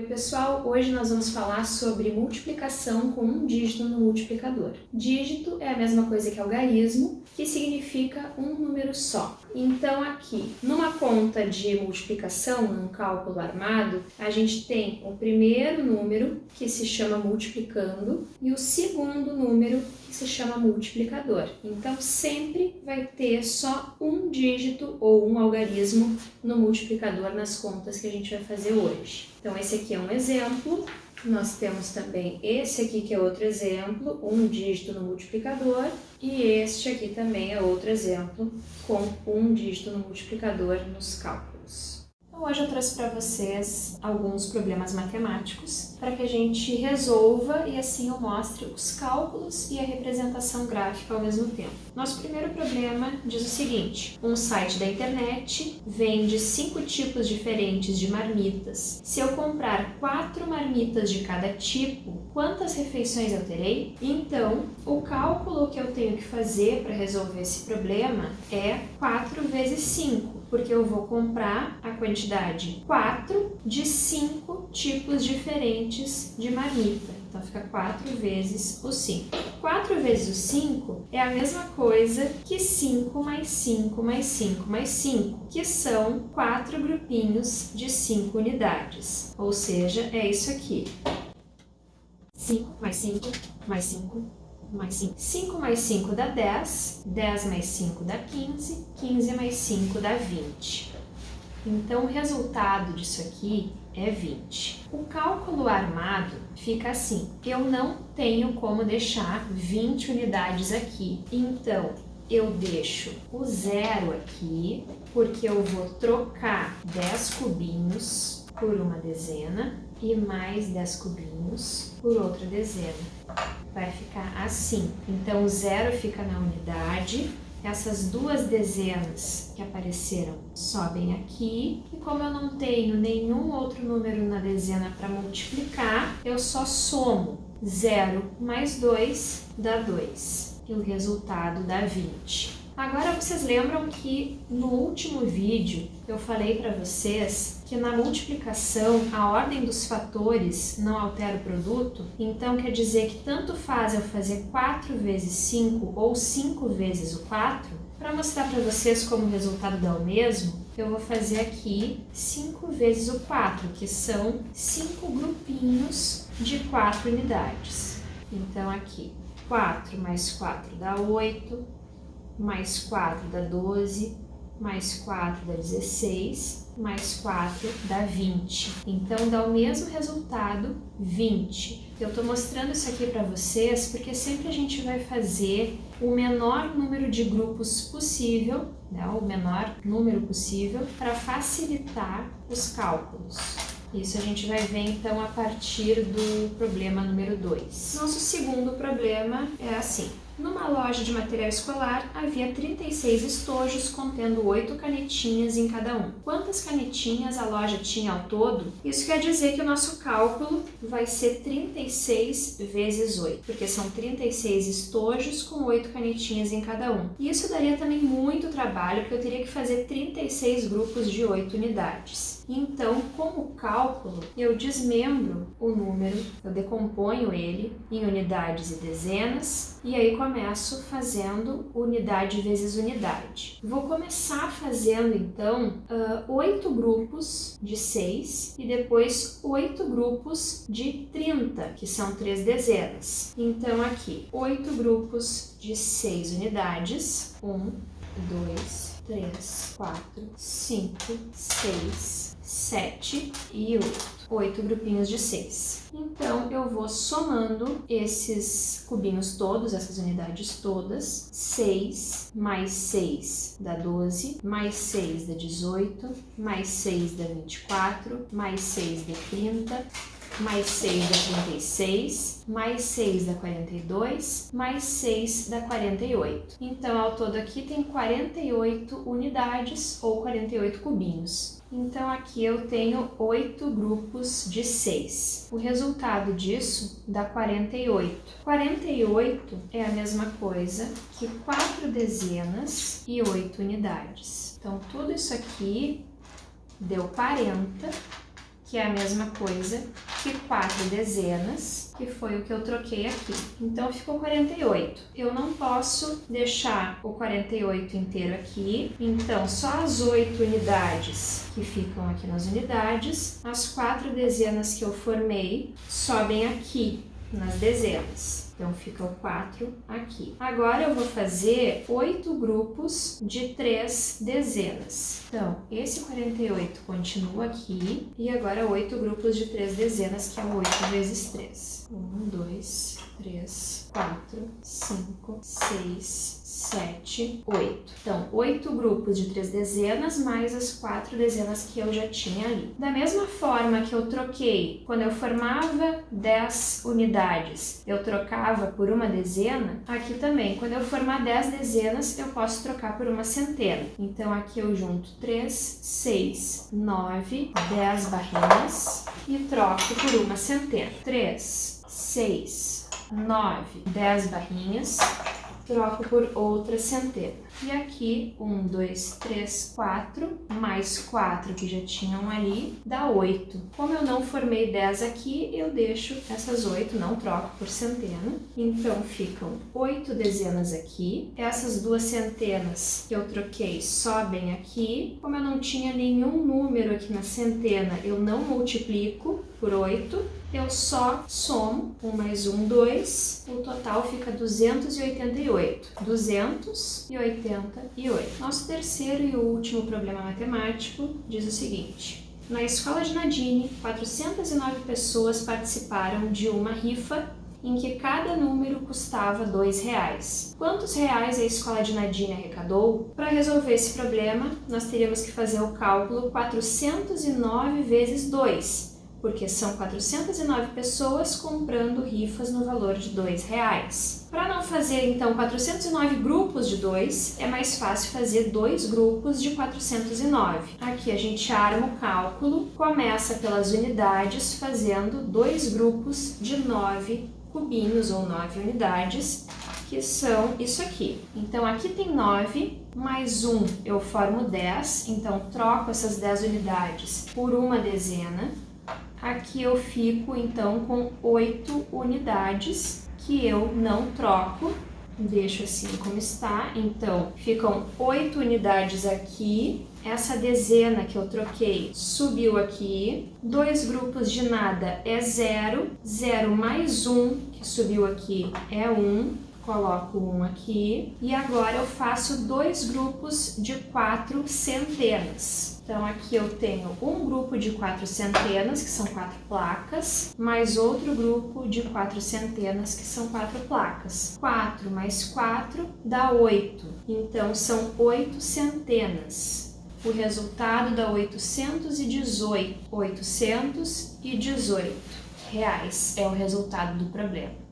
pessoal, hoje nós vamos falar sobre multiplicação com um dígito no multiplicador. Dígito é a mesma coisa que algarismo, que significa um número só. Então aqui, numa conta de multiplicação, num cálculo armado, a gente tem o primeiro número, que se chama multiplicando, e o segundo número, que se chama multiplicador. Então sempre vai ter só um dígito ou um algarismo no multiplicador nas contas que a gente vai fazer hoje. Então esse aqui é um exemplo, nós temos também esse aqui que é outro exemplo, um dígito no multiplicador, e este aqui também é outro exemplo com um dígito no multiplicador nos cálculos. Então, hoje eu trouxe para vocês alguns problemas matemáticos para que a gente resolva e assim eu mostre os cálculos e a representação gráfica ao mesmo tempo. Nosso primeiro problema diz o seguinte: um site da internet vende 5 tipos diferentes de marmitas. Se eu comprar 4 marmitas de cada tipo, quantas refeições eu terei? Então, o cálculo que eu tenho que fazer para resolver esse problema é 4 vezes 5. Porque eu vou comprar a quantidade 4 de 5 tipos diferentes de marmita. Então fica 4 vezes o 5. 4 vezes o 5 é a mesma coisa que 5 mais 5 mais 5 mais 5, que são 4 grupinhos de 5 unidades. Ou seja, é isso aqui. 5 mais 5 mais 5 mais 5. 5 mais 5 dá 10, 10 mais 5 dá 15, 15 mais 5 dá 20. Então, o resultado disso aqui é 20. O cálculo armado fica assim: eu não tenho como deixar 20 unidades aqui. Então, eu deixo o zero aqui, porque eu vou trocar 10 cubinhos por uma dezena e mais 10 cubinhos por outra dezena. Vai ficar assim. Então, o zero fica na unidade, essas duas dezenas que apareceram sobem aqui, e como eu não tenho nenhum outro número na dezena para multiplicar, eu só somo 0 mais 2 dá 2, e o resultado dá 20. Agora vocês lembram que no último vídeo eu falei para vocês que na multiplicação a ordem dos fatores não altera o produto? Então quer dizer que tanto faz eu fazer 4 vezes 5 ou 5 vezes o 4? Para mostrar para vocês como o resultado dá o mesmo, eu vou fazer aqui 5 vezes o 4, que são 5 grupinhos de 4 unidades. Então aqui, 4 mais 4 dá 8, mais 4 dá 12, mais 4 dá 16, mais 4 dá 20. Então, dá o mesmo resultado, 20. Eu estou mostrando isso aqui para vocês porque sempre a gente vai fazer o menor número de grupos possível, né, o menor número possível, para facilitar os cálculos. Isso a gente vai ver então a partir do problema número 2. Nosso segundo problema é assim: numa loja de material escolar havia 36 estojos contendo 8 canetinhas em cada um. Quantas canetinhas a loja tinha ao todo? Isso quer dizer que o nosso cálculo vai ser 36 vezes 8, porque são 36 estojos com 8 canetinhas em cada um. E isso daria também muito trabalho, porque eu teria que fazer 36 grupos de 8 unidades. Então, como cálculo, eu desmembro o número, eu decomponho ele em unidades e dezenas, e aí começo fazendo unidade vezes unidade. Vou começar fazendo, então, 8 grupos de 6 e depois 8 grupos de 30, que são 3 dezenas. Então, aqui, 8 grupos de 6 unidades. 1, 2, 3, 4, 5, 6, 7 e 8. 8 grupinhos de 6. Então, eu vou somando esses cubinhos todos, essas unidades todas. 6 mais 6 dá 12, mais 6 dá 18, mais 6 dá 24, mais 6 dá 30, mais 6 dá 36, mais 6 dá 42, mais 6 dá 48. Então, ao todo aqui tem 48 unidades ou 48 cubinhos. Então, aqui eu tenho 8 grupos de 6. O resultado disso dá 48. 48 é a mesma coisa que 4 dezenas e 8 unidades. Então, tudo isso aqui deu 40, que é a mesma coisa que 4 dezenas, que foi o que eu troquei aqui. Então, ficou 48. Eu não posso deixar o 48 inteiro aqui, então só as 8 unidades que ficam aqui nas unidades, as 4 dezenas que eu formei sobem aqui nas dezenas. Então, fica o 4 aqui. Agora, eu vou fazer 8 grupos de 3 dezenas. Então, esse 48 continua aqui. E agora, 8 grupos de 3 dezenas, que é o 8 vezes 3. 1, 2, 3, 4, 5, 6, 7, 8. Então, 8 grupos de 3 dezenas mais as 4 dezenas que eu já tinha ali. Da mesma forma que eu troquei, quando eu formava 10 unidades, eu trocava por uma dezena, aqui também, quando eu formar 10 dezenas, eu posso trocar por uma centena. Então, aqui eu junto 3, 6, 9, 10 barrinhas e troco por uma centena. 3, 6, 9, 10 barrinhas, troco por outra centena. E aqui, 1, 2, 3, 4, mais 4 que já tinham ali, dá 8. Como eu não formei 10 aqui, eu deixo essas 8, não troco por centena. Então, ficam 8 dezenas aqui. Essas 2 centenas que eu troquei sobem aqui. Como eu não tinha nenhum número aqui na centena, eu não multiplico por 8. Eu só somo 1 mais 1, 2. O total fica 288. 288. Nosso terceiro e último problema matemático diz o seguinte: na escola de Nadine, 409 pessoas participaram de uma rifa em que cada número custava R$2. Quantos reais a escola de Nadine arrecadou? Para resolver esse problema, nós teríamos que fazer o cálculo 409 vezes 2, porque são 409 pessoas comprando rifas no valor de R$2. Para não fazer, então, 409 grupos de 2, é mais fácil fazer 2 grupos de 409. Aqui a gente arma o cálculo, começa pelas unidades, fazendo 2 grupos de 9 cubinhos ou 9 unidades, que são isso aqui. Então, aqui tem 9, mais 1 eu formo 10, então troco essas 10 unidades por uma dezena. Aqui eu fico, então, com 8 unidades que eu não troco, deixo assim como está. Então, ficam 8 unidades aqui. Essa dezena que eu troquei subiu aqui. 2 grupos de nada é 0. 0 mais 1, que subiu aqui, é 1. Coloco 1 aqui. E agora eu faço 2 grupos de 4 centenas. Então, aqui eu tenho um grupo de 4 centenas, que são 4 placas, mais outro grupo de 4 centenas, que são 4 placas. 4 mais 4 dá 8. Então, são 8 centenas. O resultado dá 818. R$818 é o resultado do problema.